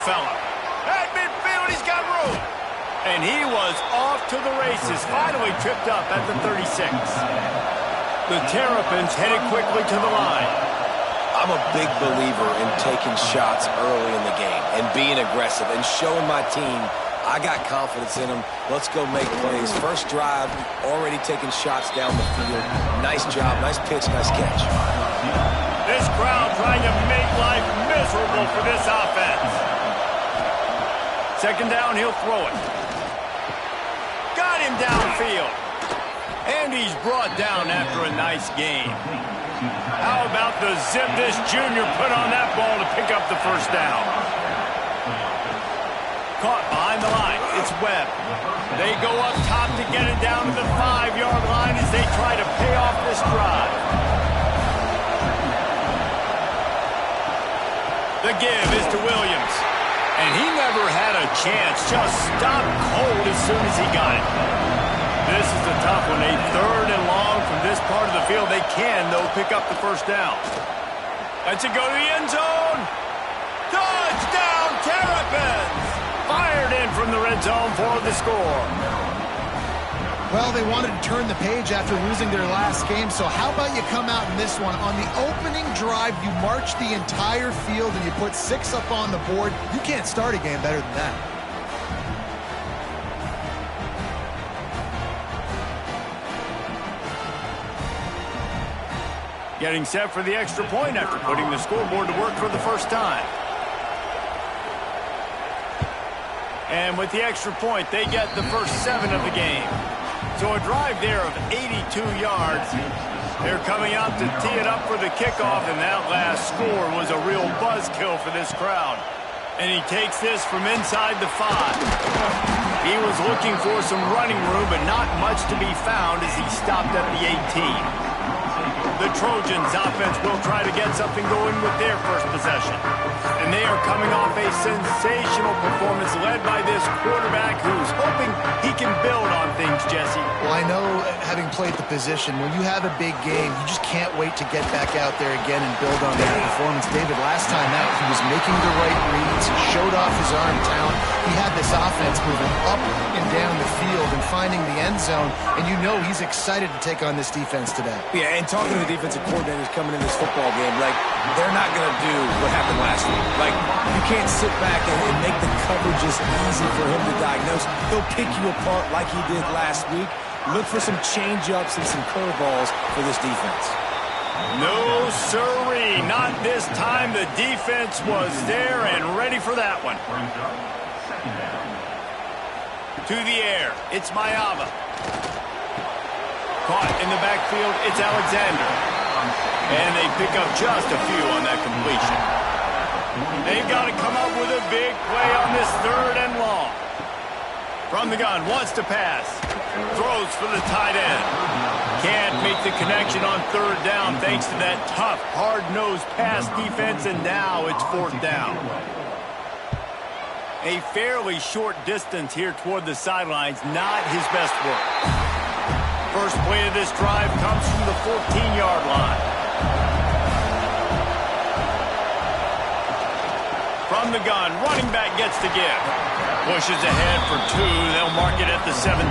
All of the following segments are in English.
fella. At midfield, he's got room. And he was off to the races, finally tripped up at the 36. The Terrapins headed quickly to the line. I'm a big believer in taking shots early in the game and being aggressive and showing my team I got confidence in them. Let's go make plays. First drive, already taking shots down the field. Nice job, nice pitch, nice catch. This crowd trying to make life miserable for this offense. Second down, he'll throw it. Got him downfield. And he's brought down after a nice game. How about the zip this junior put on that ball to pick up the first down? Caught behind the line. It's Webb. They go up top to get it down to the 5-yard line as they try to pay off this drive. The give is to Williams. And he never had a chance. Just stopped cold as soon as he got it. This is a tough one. A third and long from this part of the field. They can, though, pick up the first down. Let's it go to the end zone. Touchdown, Terrapins! Fired in from the red zone for the score. Well, they wanted to turn the page after losing their last game, so how about you come out in this one? On the opening drive, you march the entire field and you put 6 up on the board. You can't start a game better than that. Getting set for the extra point after putting the scoreboard to work for the first time. And with the extra point, they get the first 7 of the game. So a drive there of 82 yards. They're coming out to tee it up for the kickoff, and that last score was a real buzzkill for this crowd. And he takes this from inside the 5. He was looking for some running room, but not much to be found as he stopped at the 18. The Trojans offense will try to get something going with their first possession. And they are coming off a sensational performance led by this quarterback who's hoping he can build on things, Jesse. Well, I know, having played the position, when you have a big game, you just can't wait to get back out there again and build on that performance. David, last time out, he was making the right reads. He showed off his arm talent. He had this offense moving up and down the field and finding the end zone. And you know he's excited to take on this defense today. Yeah, and talking to the defensive coordinators coming in this football game, like, they're not going to do what happened last week. Like, you can't sit back and make the coverages easy for him to diagnose. He'll pick you apart like he did last week. Look for some change-ups and some curveballs for this defense. No, sirree. Not this time. The defense was there and ready for that one. To the air. It's Mayava. Caught in the backfield. It's Alexander. And they pick up just a few on that completion. They've got to come up with a big play on this 3rd and long. From the gun, wants to pass. Throws for the tight end. Can't make the connection on 3rd down thanks to that tough, hard-nosed pass defense, and now it's 4th down. A fairly short distance here toward the sidelines, not his best work. First play of this drive comes from the 14-yard line. From the gun, running back gets the give. Pushes ahead for 2. They'll mark it at the 17.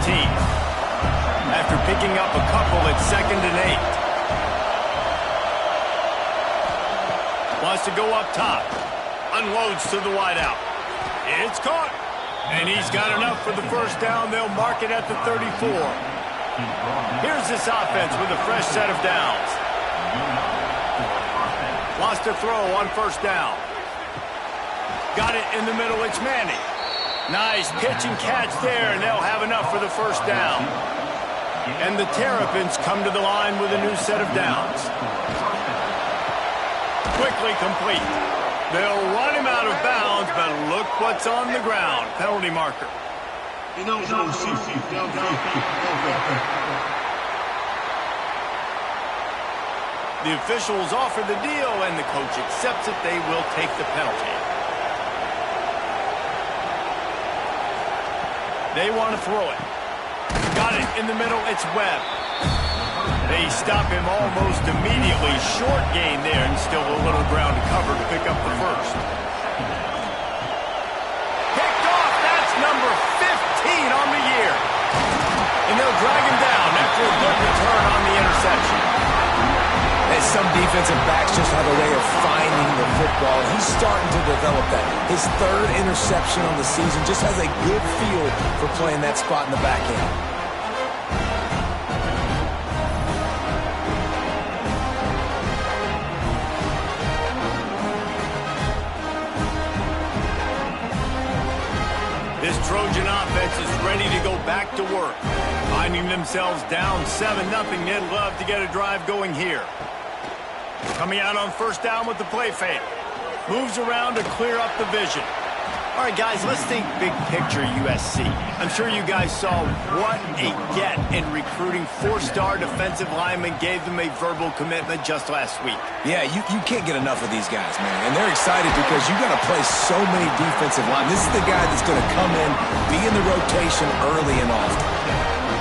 After picking up a couple, it's 2nd and 8. Wants to go up top. Unloads to the wideout. It's caught. And he's got enough for the first down. They'll mark it at the 34. Here's this offense with a fresh set of downs. Wants to throw on first down. Got it in the middle. It's Manning. Nice pitch and catch there, and they'll have enough for the first down. And the Terrapins come to the line with a new set of downs. Quickly complete. They'll run him out of bounds, but look what's on the ground. Penalty marker. The officials offer the deal, and the coach accepts it. They will take the penalty. They want to throw it. Got it in the middle. It's Webb. They stop him almost immediately. Short gain there, and still a little ground to cover to pick up the first. Guys, some defensive backs just have a way of finding the football. He's starting to develop that. His third interception on the season just has a good feel for playing that spot in the back end. This Trojan offense is ready to go back to work. Finding themselves down 7-0, they'd love to get a drive going here. Coming out on first down with the play fake. Moves around to clear up the vision. All right, guys, let's think big picture USC. I'm sure you guys saw what a get in recruiting. 4-star defensive linemen gave them a verbal commitment just last week. Yeah, you can't get enough of these guys, man. And they're excited because you got to play so many defensive linemen. This is the guy that's going to come in, be in the rotation early and often.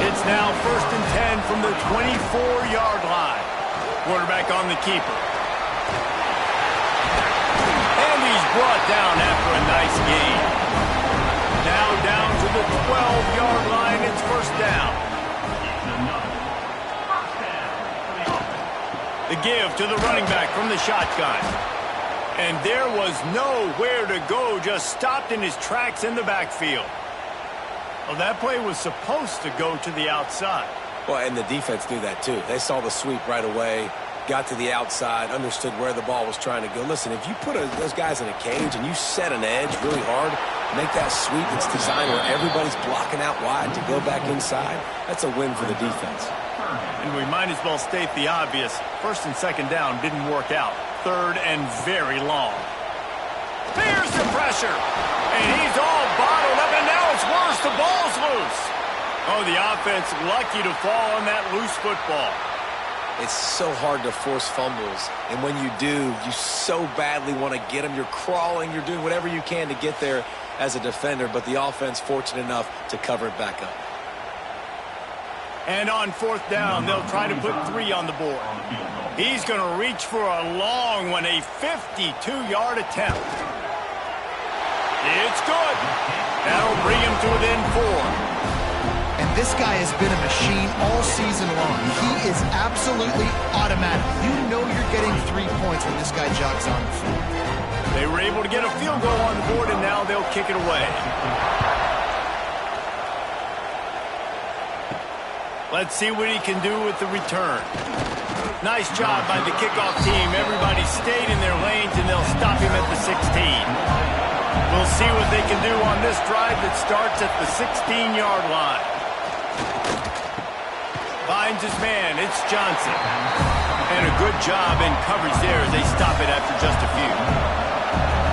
It's now 1st and 10 from the 24-yard line. Quarterback on the keeper. And he's brought down after a nice gain. Now down to the 12-yard line. It's first down. The give to the running back from the shotgun. And there was nowhere to go, just stopped in his tracks in the backfield. Well, that play was supposed to go to the outside. Well, and the defense knew that too. They saw the sweep right away, got to the outside, understood where the ball was trying to go. Listen, if you put those guys in a cage and you set an edge really hard, make that sweep that's designed where everybody's blocking out wide to go back inside, that's a win for the defense. And we might as well state the obvious. 1st and 2nd down didn't work out. 3rd and very long. Here's the pressure. And he's all bottled up, and now it's worse. The ball's loose. Oh, the offense lucky to fall on that loose football. It's so hard to force fumbles, and when you do, you so badly want to get them. You're crawling, you're doing whatever you can to get there as a defender, but the offense fortunate enough to cover it back up. And on 4th down, they'll try to put 3 on the board. He's going to reach for a long one, a 52-yard attempt. It's good. That'll bring him to within 4. And this guy has been a machine all season long. He is absolutely automatic. You know you're getting 3 points when this guy jogs on the field. They were able to get a field goal on the board, and now they'll kick it away. Let's see what he can do with the return. Nice job by the kickoff team. Everybody stayed in their lanes, and they'll stop him at the 16. We'll see what they can do on this drive that starts at the 16-yard line. Finds his man. It's Johnson. And a good job in coverage there as they stop it after just a few.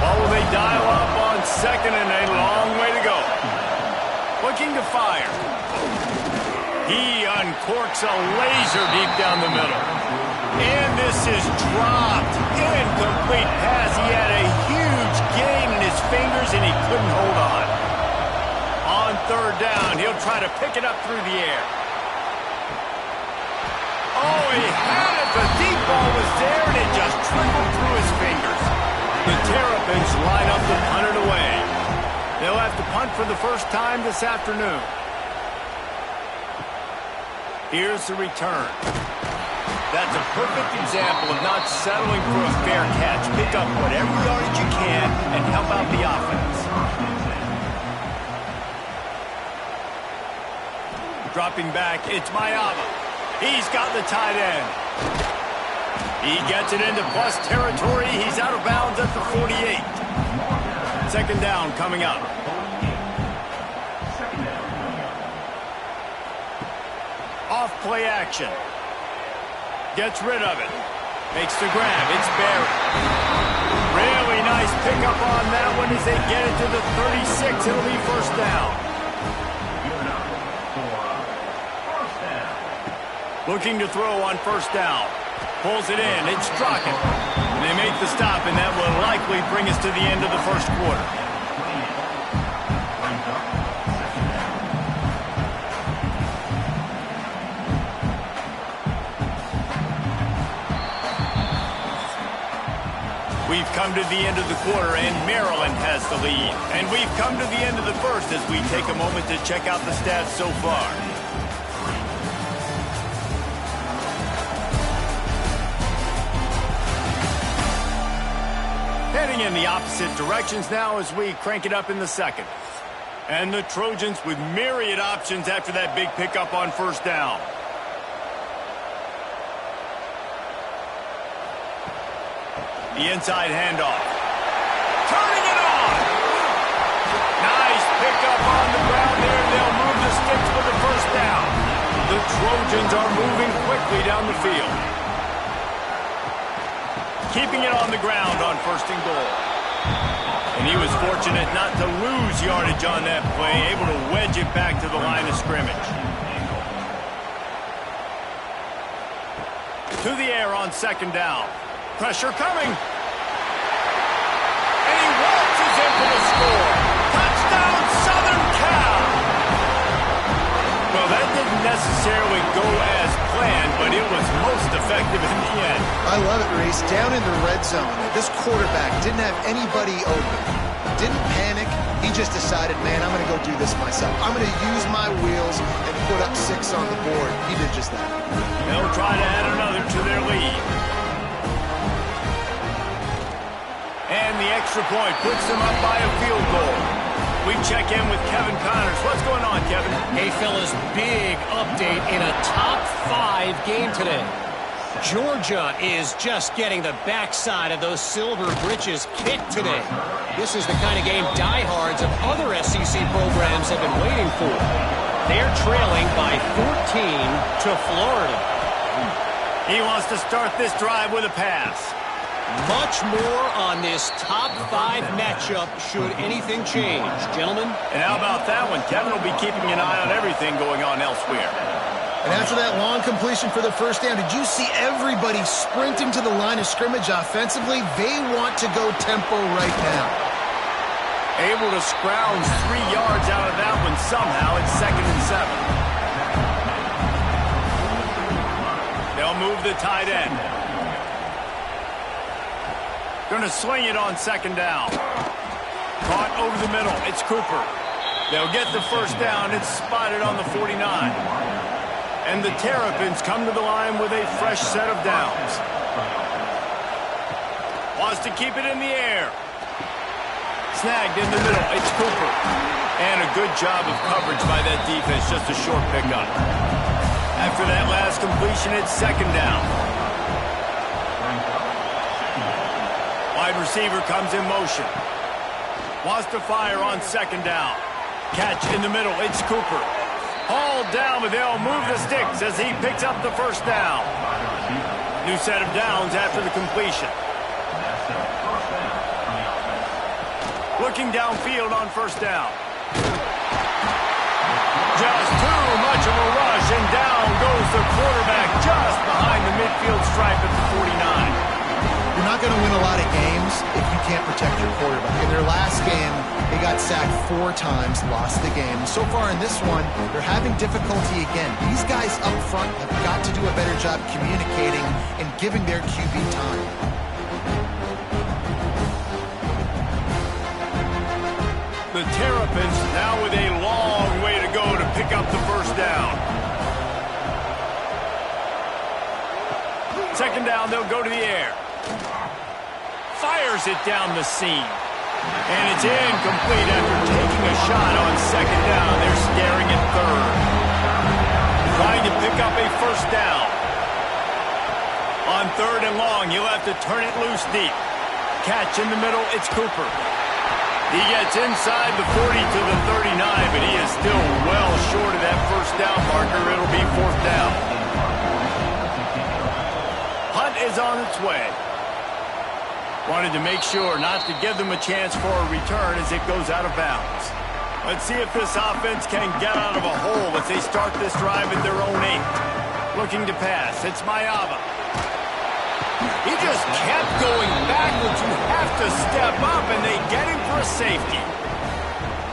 What will they dial up on 2nd and a long way to go? Looking to fire. He uncorks a laser deep down the middle. And this is dropped. Incomplete pass. He had a huge gain in his fingers, and he couldn't hold on. On 3rd down, he'll try to pick it up through the air. Oh, he had it. The deep ball was there, and it just trickled through his fingers. The Terrapins line up to punt it away. They'll have to punt for the first time this afternoon. Here's the return. That's a perfect example of not settling for a fair catch. Pick up whatever yardage you can and help out the offense. Dropping back, it's Mayava. He's got the tight end. He gets it into plus territory. He's out of bounds at the 48. 2nd down coming up. Off play action. Gets rid of it. Makes the grab. It's Barry. Really nice pickup on that one as they get it to the 36. It'll be first down. Looking to throw on first down. Pulls it in. It's Strachan. They make the stop, and that will likely bring us to the end of the first quarter. We've come to the end of the quarter, and Maryland has the lead. And we've come to the end of the first as we take a moment to check out the stats so far. Heading in the opposite directions now as we crank it up in the second. And the Trojans with myriad options after that big pickup on first down. The inside handoff. Turning it on! Nice pickup on the ground there. They'll move the sticks for the first down. The Trojans are moving quickly down the field. Keeping it on the ground on first and goal. And he was fortunate not to lose yardage on that play, able to wedge it back to the line of scrimmage. To the air on second down. Pressure coming. And he waltzes in for the score. Touchdown, Southern Cal. Well, that didn't necessarily go as planned, but it was most effective in the end. I love it, Reese. Down in the red zone, this quarterback didn't have anybody open. Didn't panic. He just decided, man, I'm going to go do this myself. I'm going to use my wheels and put up 6 on the board. He did just that. They'll try to add another to their lead. And the extra point puts them up by a field goal. We check in with Kevin Connors. What's going on, Kevin? Hey, fellas, big update in a top 5 game today. Georgia is just getting the backside of those silver britches kicked today. This is the kind of game diehards of other SEC programs have been waiting for. They're trailing by 14 to Florida. He wants to start this drive with a pass. Much more on this top 5 matchup should anything change, gentlemen. And how about that one? Kevin will be keeping an eye on everything going on elsewhere. And after that long completion for the first down, did you see everybody sprinting to the line of scrimmage offensively? They want to go tempo right now. Able to scrounge 3 yards out of that one somehow. It's 2nd and 7. They'll move the tight end. Going to swing it on second down. Caught over the middle. It's Cooper. They'll get the first down. It's spotted on the 49. And the Terrapins come to the line with a fresh set of downs. Wants to keep it in the air. Snagged in the middle. It's Cooper. And a good job of coverage by that defense. Just a short pickup. After that last completion, it's second down. Wide receiver comes in motion. Wants to fire on second down. Catch in the middle. It's Cooper. Hauled down, but they'll move the sticks as he picks up the first down. New set of downs after the completion. Looking downfield on first down. Just too much of a rush, and down goes the quarterback just behind the midfield stripe at the 49. You're not going to win a lot of games if you can't protect your quarterback. In their last game, they got sacked 4 times, lost the game. So far in this one, they're having difficulty again. These guys up front have got to do a better job communicating and giving their QB time. The Terrapins now with a long way to go to pick up the first down. Second down, they'll go to the air. Fires it down the seam. And it's incomplete after taking a shot on second down. They're staring at third. Trying to pick up a first down. On third and long, he'll have to turn it loose deep. Catch in the middle, it's Cooper. He gets inside the 40 to the 39, but he is still well short of that first down marker. It'll be fourth down. Hunt is on its way. Wanted to make sure not to give them a chance for a return as it goes out of bounds. Let's see if this offense can get out of a hole as they start this drive at their own 8. Looking to pass. It's Mayava. He just kept going backwards. You have to step up, and they get him for a safety.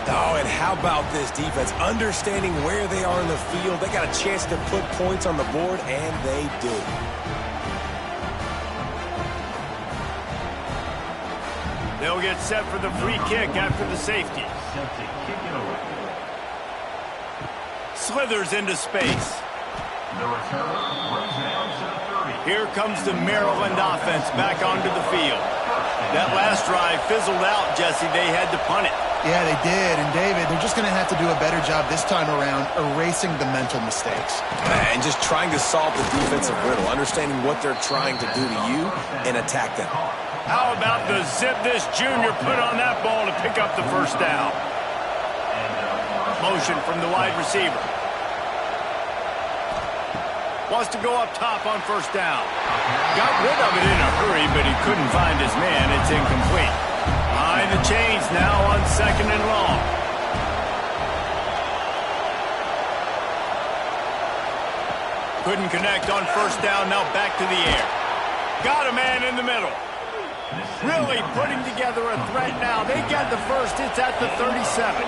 Oh, and how about this defense? Understanding where they are in the field. They got a chance to put points on the board, and they do. They'll get set for the free kick after the safety. Slithers into space. Here comes the Maryland offense back onto the field. That last drive fizzled out, Jesse. They had to punt it. Yeah, they did. And, David, they're just going to have to do a better job this time around erasing the mental mistakes. And just trying to solve the defensive riddle, understanding what they're trying to do to you and attack them. How about the zip this junior put on that ball to pick up the first down? Motion from the wide receiver. Wants to go up top on first down. Got rid of it in a hurry, but he couldn't find his man. It's incomplete. Behind the chains now on 2nd and long. Couldn't connect on first down. Now back to the air. Got a man in the middle. Really putting together a threat now. They get the first. It's at the 37.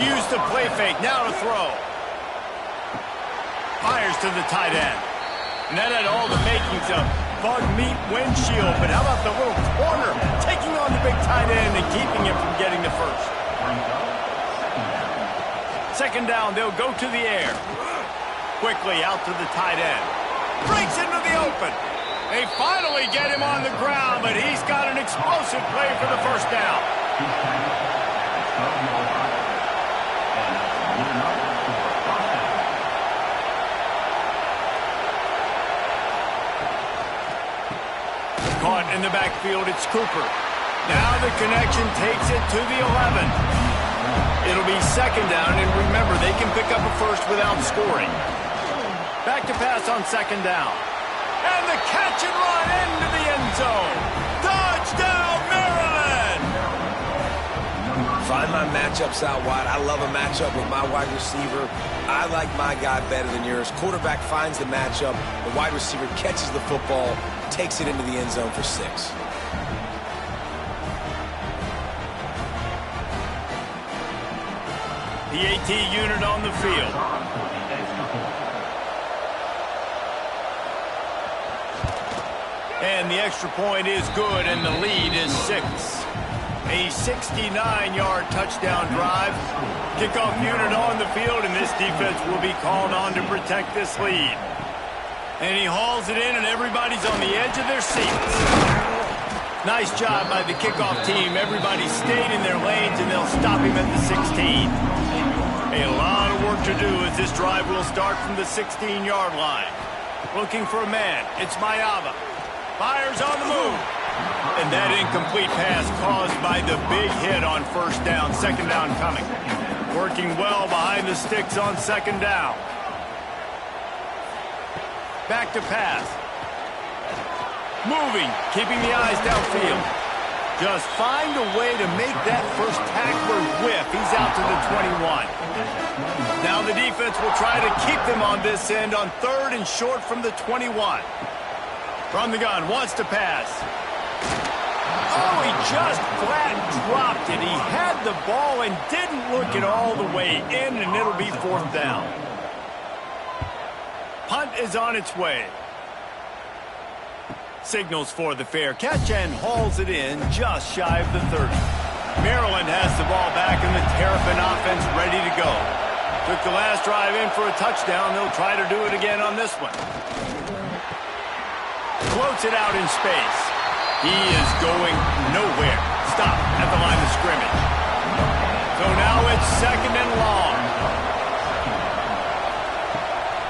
Use the play fake. Now to throw. Fires to the tight end. And that had all the makings of bug meat windshield. But how about the little corner taking on the big tight end and keeping him from getting the first? 2nd down, they'll go to the air. Quickly out to the tight end. Breaks into the open. They finally get him on the ground, but he's got an explosive play for the first down. Caught in the backfield, it's Cooper. Now the connection takes it to the 11. It'll be 2nd down, and remember, they can pick up a first without scoring. Back to pass on 2nd down. And the catch and run into the end zone. Touchdown, Maryland! Find my matchups out wide. I love a matchup with my wide receiver. I like my guy better than yours. Quarterback finds the matchup. The wide receiver catches the football, takes it into the end zone for 6. The AT unit on the field. And the extra point is good, and the lead is 6. A 69-yard touchdown drive. Kickoff unit on the field, and this defense will be called on to protect this lead. And he hauls it in, and everybody's on the edge of their seats. Nice job by the kickoff team. Everybody stayed in their lanes, and they'll stop him at the 16. A lot of work to do as this drive will start from the 16-yard line. Looking for a man. It's Mayava. Fires on the move. And that incomplete pass caused by the big hit on first down. 2nd down coming. Working well behind the sticks on 2nd down. Back to pass. Moving, keeping the eyes downfield. Just find a way to make that first tackler whiff. He's out to the 21. Now the defense will try to keep them on this end on 3rd and short from the 21. From the gun, wants to pass. Oh, he just flat dropped it. He had the ball and didn't look it all the way in, and it'll be 4th down. Punt is on its way. Signals for the fair catch and hauls it in just shy of the 30. Maryland has the ball back and the Terrapin offense ready to go. Took the last drive in for a touchdown. They'll try to do it again on this one. Floats it out in space. He is going nowhere. Stop at the line of scrimmage. So now it's 2nd and long.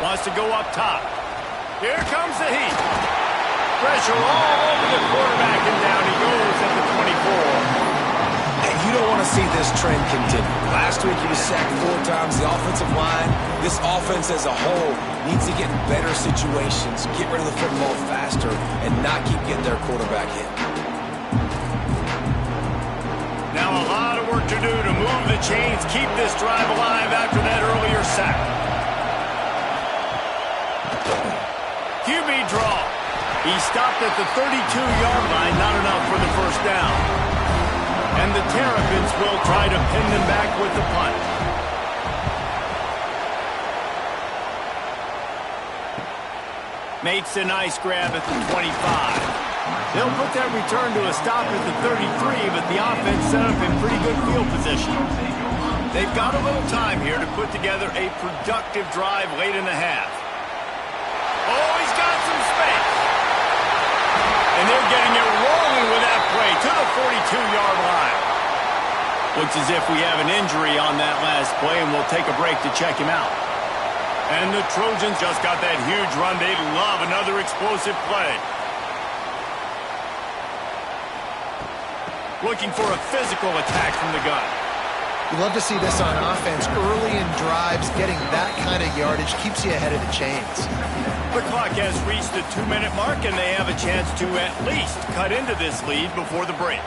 Wants to go up top. Here comes the heat. Pressure all over the quarterback, and down he goes at the 24. And you don't want to see this trend continue. Last week he was sacked 4 times. The offensive line, this offense as a whole, needs to get in better situations, get rid of the football faster, and not keep getting their quarterback hit. Now a lot of work to do to move the chains, keep this drive alive after that earlier sack. QB draw. He stopped at the 32-yard line, not enough for the first down. And the Terrapins will try to pin them back with the punt. Makes a nice grab at the 25. They'll put that return to a stop at the 33, but the offense set up in pretty good field position. They've got a little time here to put together a productive drive late in the half. Oh, he's got some space. And they're getting it rolling with that play to the 42-yard line. Looks as if we have an injury on that last play, and we'll take a break to check him out. And the Trojans just got that huge run. They love another explosive play. Looking for a physical attack from the gun. You love to see this on offense. Early in drives, getting that kind of yardage keeps you ahead of the chains. The clock has reached the 2-minute mark, and they have a chance to at least cut into this lead before the break.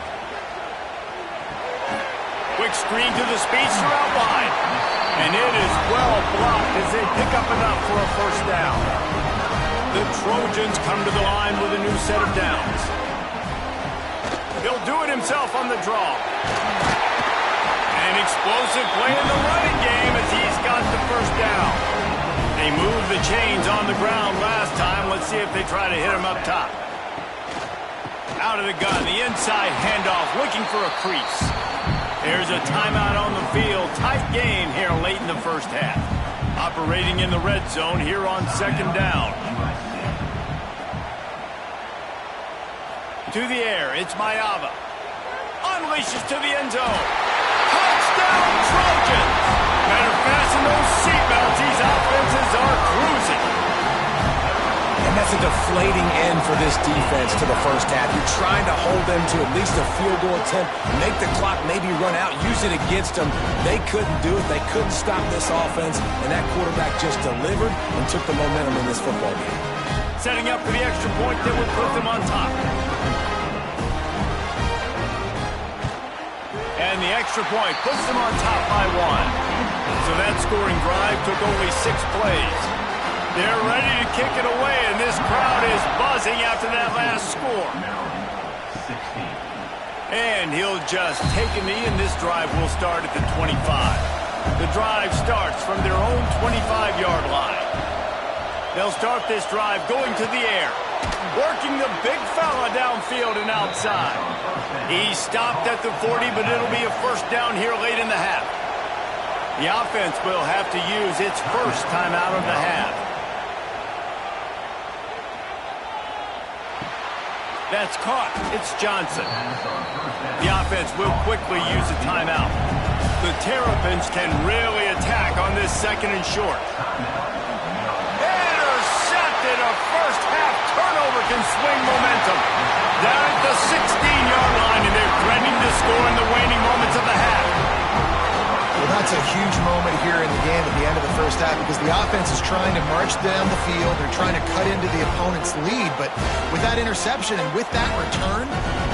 Quick screen to the speedster out wide. And it is well blocked as they pick up enough for a first down. The Trojans come to the line with a new set of downs. He'll do it himself on the draw. An explosive play in the running game as he's got the first down. They moved the chains on the ground last time. Let's see if they try to hit him up top. Out of the gun, the inside handoff, looking for a crease. There's a timeout on the field. Tight game here late in the first half. Operating in the red zone here on second down. To the air, it's Mayava. Unleashes to the end zone. Touchdown, Trojans! Better fasten those seatbelts. These offenses are cruising. And that's a deflating end for this defense to the first half. You're trying to hold them to at least a field goal attempt, make the clock maybe run out, use it against them. They couldn't do it. They couldn't stop this offense, and that quarterback just delivered and took the momentum in this football game. Setting up for the extra point that would put them on top. And the extra point puts them on top by 1. So that scoring drive took only 6 plays. They're ready to kick it away, and this crowd is buzzing after that last score. And he'll just take a knee, and this drive will start at the 25. The drive starts from their own 25-yard line. They'll start this drive going to the air, working the big fella downfield and outside. He stopped at the 40, but it'll be a first down here late in the half. The offense will have to use its first timeout of the half. That's caught. It's Johnson. The offense will quickly use a timeout. The Terrapins can really attack on this second and short. Intercepted. A first half turnover can swing momentum. Down at the 16-yard line, and they're threatening to score in the waning moments of the half. Well, that's a huge moment here in the game at the end of the first half because the offense is trying to march down the field. They're trying to cut into the opponent's lead, but with that interception and with that return,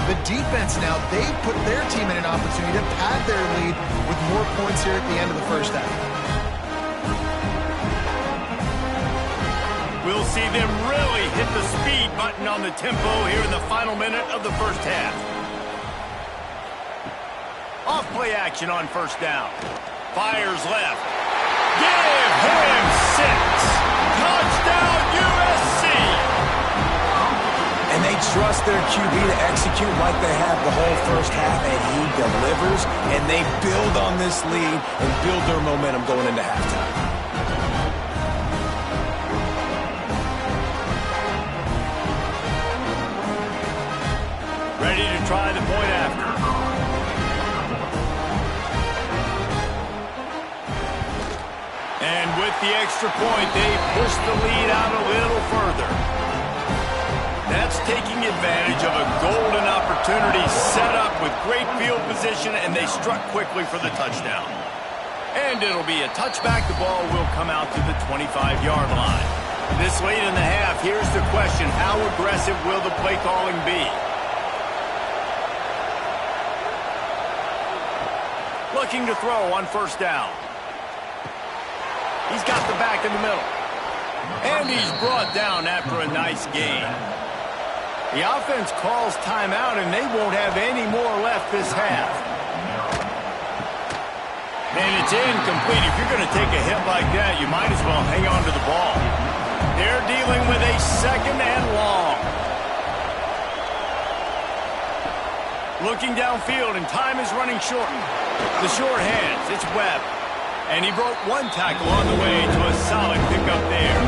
the defense now, they've put their team in an opportunity to pad their lead with more points here at the end of the first half. We'll see them really hit the speed button on the tempo here in the final minute of the first half. Off play action on first down. Fires left. Give him 6. Touchdown, USC! And they trust their QB to execute like they have the whole first half, and he delivers, and they build on this lead and build their momentum going into halftime. Ready to try the point after. And with the extra point, they push the lead out a little further. That's taking advantage of a golden opportunity set up with great field position, and they struck quickly for the touchdown. And it'll be a touchback. The ball will come out to the 25-yard line. This late in the half, here's the question. How aggressive will the play calling be? Looking to throw on first down. He's got the back in the middle. And he's brought down after a nice gain. The offense calls timeout, and they won't have any more left this half. And it's incomplete. If you're going to take a hit like that, you might as well hang on to the ball. They're dealing with a second and long. Looking downfield, and time is running short. The short hands, it's Webb. And he broke one tackle on the way to a solid pickup there.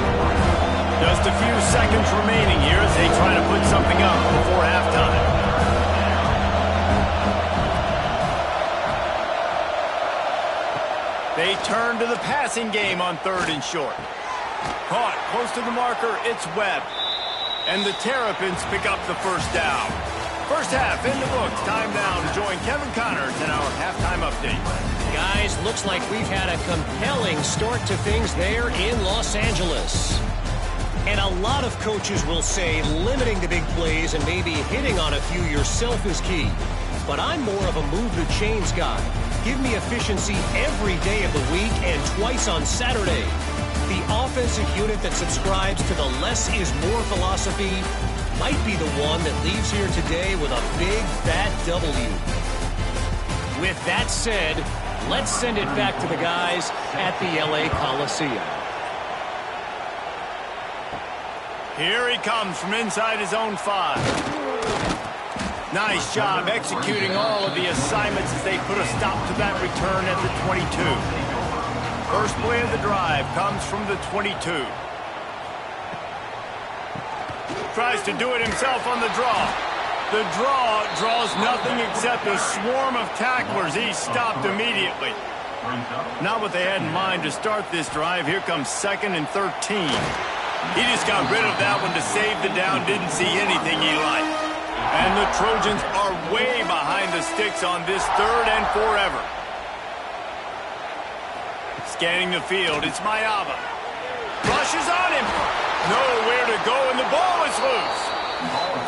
Just a few seconds remaining here as they try to put something up before halftime. They turn to the passing game on 3rd and short. Caught close to the marker, it's Webb. And the Terrapins pick up the first down. First half in the books. Time now to join Kevin Connors in our halftime update. Guys, looks like we've had a compelling start to things there in Los Angeles. And a lot of coaches will say limiting the big plays and maybe hitting on a few yourself is key. But I'm more of a move the chains guy. Give me efficiency every day of the week and twice on Saturday. The offensive unit that subscribes to the less is more philosophy might be the one that leaves here today with a big, fat W. With that said, let's send it back to the guys at the LA Coliseum. Here he comes from inside his own 5. Nice job executing all of the assignments as they put a stop to that return at the 22. First play of the drive comes from the 22. Tries to do it himself on the draw. The draw draws nothing except a swarm of tacklers. He's stopped immediately. Not what they had in mind to start this drive. Here comes 2nd and 13. He just got rid of that one to save the down. Didn't see anything he liked. And the Trojans are way behind the sticks on this 3rd and forever. Scanning the field, it's Mayaba. Rushes on him. Nowhere to go, and the ball is loose.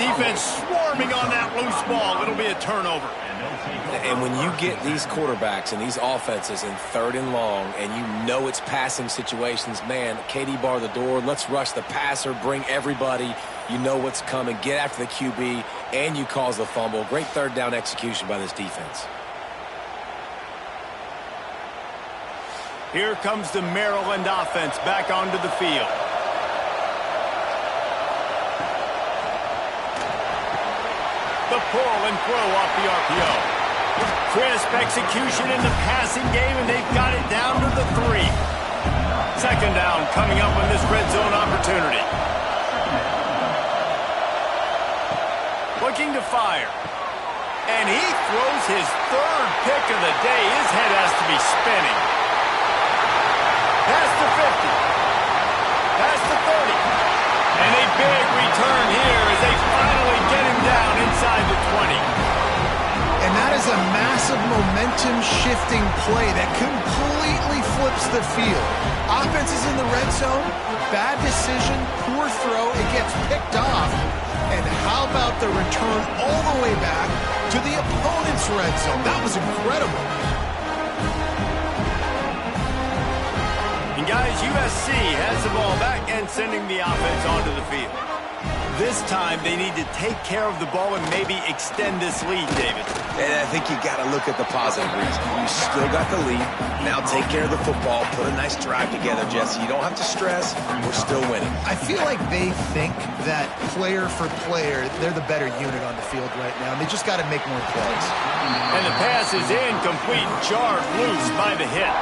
Defense swarming on that loose ball. It'll be a turnover. And when you get these quarterbacks and these offenses in 3rd and long, and you know it's passing situations, man, KD bar the door, let's rush the passer, bring everybody. You know what's coming. Get after the QB, and you cause the fumble. Great 3rd down execution by this defense. Here comes the Maryland offense back onto the field. The pull and throw off the RPO. Crisp execution in the passing game, and they've got it down to the 3. 2nd down coming up on this red zone opportunity. Looking to fire. And he throws his 3rd pick of the day. His head has to be spinning. Past the 50. Past the 30. And a big return here as they finally get him down inside the 20. And that is a massive momentum-shifting play that completely flips the field. Offense is in the red zone. Bad decision, poor throw. It gets picked off. And how about the return all the way back to the opponent's red zone? That was incredible. And guys, USC has the ball back and sending the offense onto the field. This time, they need to take care of the ball and maybe extend this lead, David. And I think you got to look at the positive reason. You still got the lead. Now take care of the football. Put a nice drive together, Jesse. You don't have to stress. We're still winning. I feel like they think that player for player, they're the better unit on the field right now. They just got to make more plays. And the pass is incomplete, jarred loose by the hit.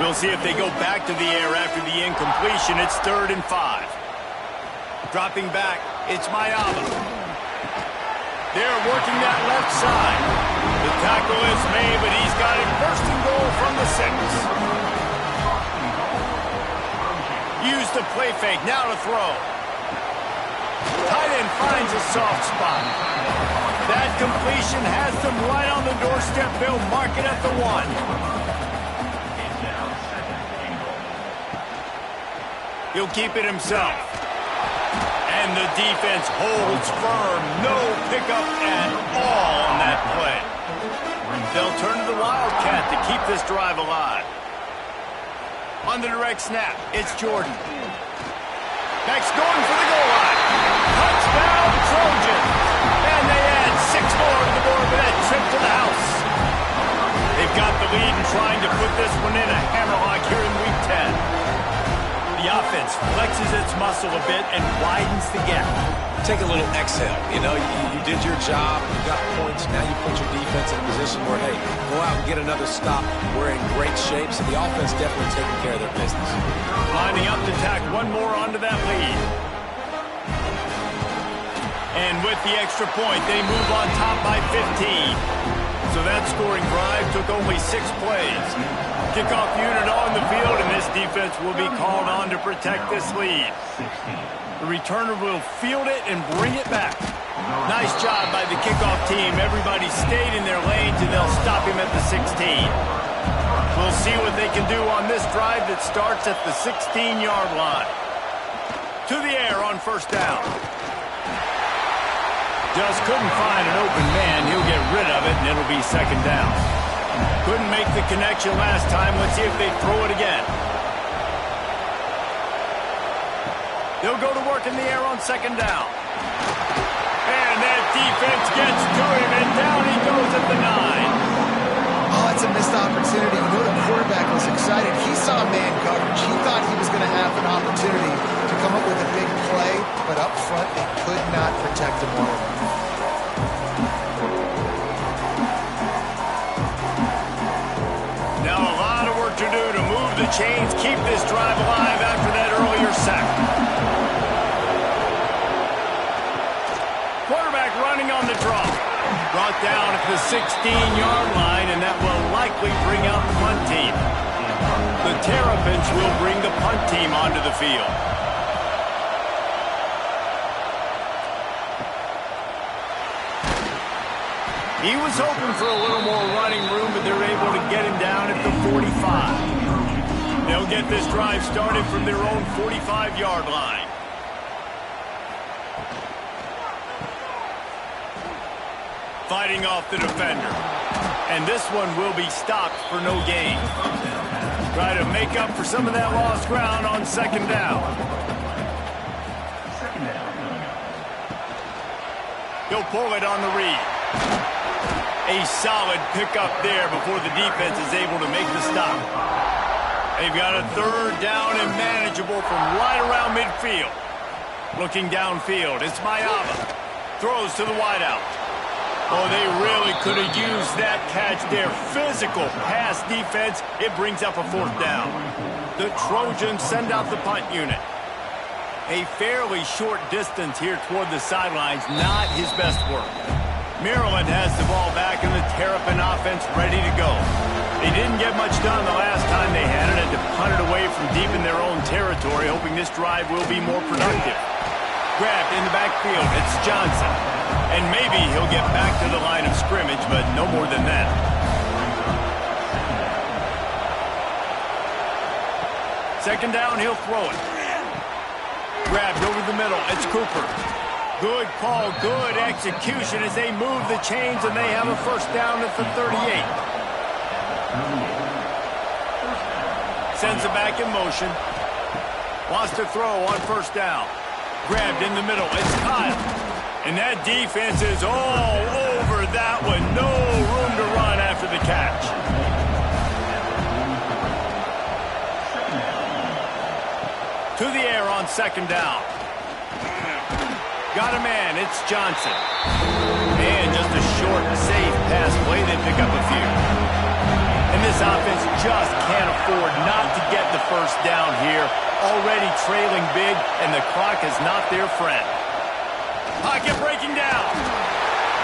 We'll see if they go back to the air after the incompletion. It's 3rd and 5. Dropping back, it's Mayaba. They're working that left side. The tackle is made, but he's got it 1st and goal from the 6. Use the play fake, now to throw. Tight end finds a soft spot. That completion has them right on the doorstep. They'll mark it at the 1. He'll keep it himself. And the defense holds firm. No pickup at all on that play. They'll turn to the Wildcat to keep this drive alive. On the direct snap, it's Jordan. Next, going for the goal line. Touchdown, Trojans. And they add 6 more to the board with that trip to the house. They've got the lead and trying to put this one in a hammerlock here in Week 10. The offense flexes its muscle a bit and widens the gap. Take a little exhale. You know, you did your job, you got points, now you put your defense in a position where, hey, go out and get another stop. We're in great shape, so the offense definitely taking care of their business. Lining up to tack one more onto that lead. And with the extra point, they move on top by 15. So that scoring drive took only 6 plays. Kickoff unit on the field, and this defense will be called on to protect this lead. The returner will field it and bring it back. Nice job by the kickoff team. Everybody stayed in their lanes, and they'll stop him at the 16. We'll see what they can do on this drive that starts at the 16-yard line. To the air on first down. Just couldn't find an open man. He'll get rid of it, and it'll be second down. Couldn't make the connection last time. Let's see if they throw it again. They'll go to work in the air on second down. And that defense gets to him, and down he goes at the 9. Oh, it's a missed opportunity. You know the quarterback was excited. He saw man coverage. He thought he was going to have an opportunity to come up with a big play, but up front they could not protect him well. Now a lot of work to do to move the chains, keep this drive alive after that earlier sack. Quarterback running on the draw. Brought down at the 16-yard line, and that will likely bring out the punt team. The Terrapins will bring the punt team onto the field. He was hoping for a little more running room, but they're able to get him down at the 45. They'll get this drive started from their own 45-yard line. Fighting off the defender. And this one will be stopped for no gain. Try to make up for some of that lost ground on second down. He'll pull it on the read. A solid pickup there before the defense is able to make the stop. They've got a third down and manageable from right around midfield. Looking downfield, it's Mayava. Throws to the wideout. Oh, they really could have used that catch there. Physical pass defense. It brings up a fourth down. The Trojans send out the punt unit. A fairly short distance here toward the sidelines. Not his best work. Maryland has the ball back, and the Terrapin offense ready to go. They didn't get much done the last time they had it, and to punt it away from deep in their own territory, hoping this drive will be more productive. Grabbed in the backfield. It's Johnson. And maybe he'll get back to the line of scrimmage, but no more than that. Second down, he'll throw it. Grabbed over the middle. It's Cooper. Good call, good execution as they move the chains, and they have a first down at the 38. Sends it back in motion. Wants to throw on first down. Grabbed in the middle. It's Kyle. And that defense is all over that one. No room to run after the catch. To the air on second down. Got a man. It's Johnson. And just a short, safe pass play. They pick up a few. And this offense just can't afford not to get the first down here. Already trailing big, and the clock is not their friend. Pocket breaking down.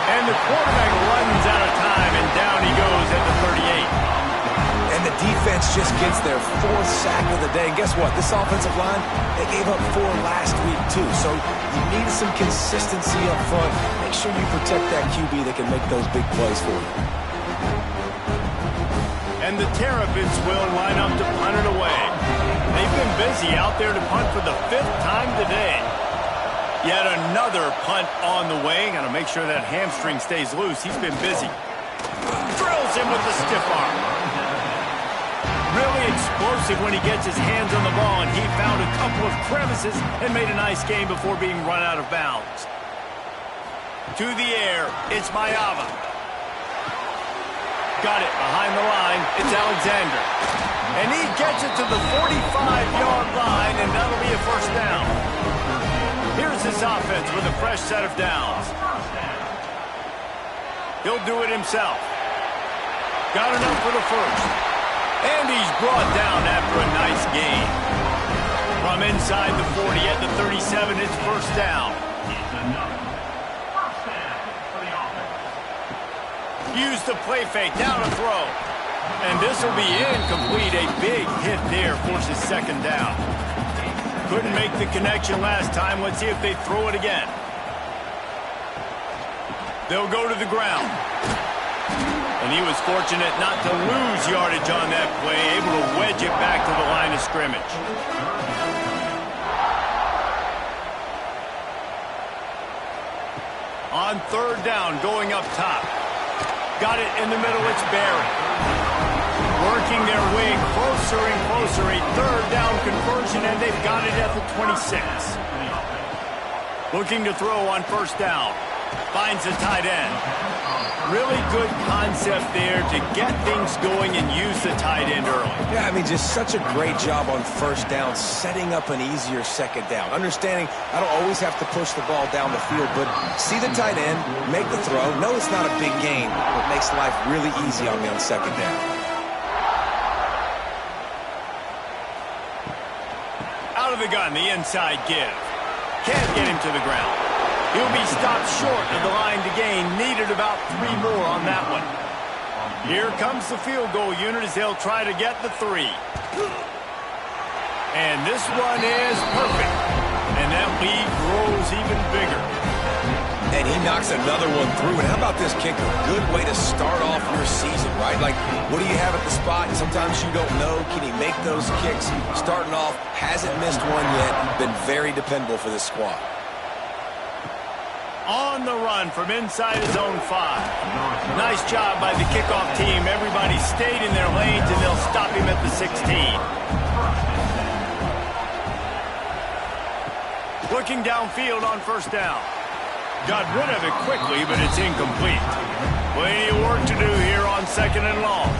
And the quarterback runs out of time, and down he goes at the 38. And the defense just gets their fourth sack of the day. And guess what? This offensive line, they gave up 4 last week, too. So you need some consistency up front. Make sure you protect that QB that can make those big plays for you. And the Terrapins will line up to punt it away. They've been busy out there to punt for the 5th time today. Yet another punt on the way. Got to make sure that hamstring stays loose. He's been busy. Drills him with the stiff arm. Really explosive when he gets his hands on the ball, and he found a couple of crevices and made a nice game before being run out of bounds. To the air, it's Mayava. Got it behind the line. It's Alexander. And he gets it to the 45-yard line, and that'll be a first down. Here's his offense with a fresh set of downs. He'll do it himself. Got enough for the first. And he's brought down after a nice gain. From inside the 40 at the 37, it's first down. Use the play fake, down to throw. And this will be incomplete. A big hit there forces second down. Couldn't make the connection last time. Let's see if they throw it again. They'll go to the ground. And he was fortunate not to lose yardage on that play, able to wedge it back to the line of scrimmage. On third down, going up top. Got it in the middle, it's Barry. Working their way closer and closer, a third down conversion, and they've got it at the 26. Looking to throw on first down. Finds the tight end. Really good concept there to get things going and use the tight end early. Yeah, I mean, just such a great job on first down, setting up an easier second down. Understanding I don't always have to push the ball down the field, but see the tight end, make the throw. No, it's not a big gain, but it makes life really easy on me on second down. Out of the gun, the inside give. Can't get him to the ground. He'll be stopped short of the line to gain. Needed about 3 more on that one. Here comes the field goal unit as they'll try to get the 3. And this one is perfect. And that lead grows even bigger. And he knocks another one through. And how about this kicker? Good way to start off your season, right? Like, what do you have at the spot? Sometimes you don't know. Can he make those kicks? Starting off, hasn't missed one yet. Been very dependable for this squad. On the run from inside his own 5. Nice job by the kickoff team. Everybody stayed in their lanes, and they'll stop him at the 16. Looking downfield on first down. Got rid of it quickly, but it's incomplete. Plenty of work to do here on second and long.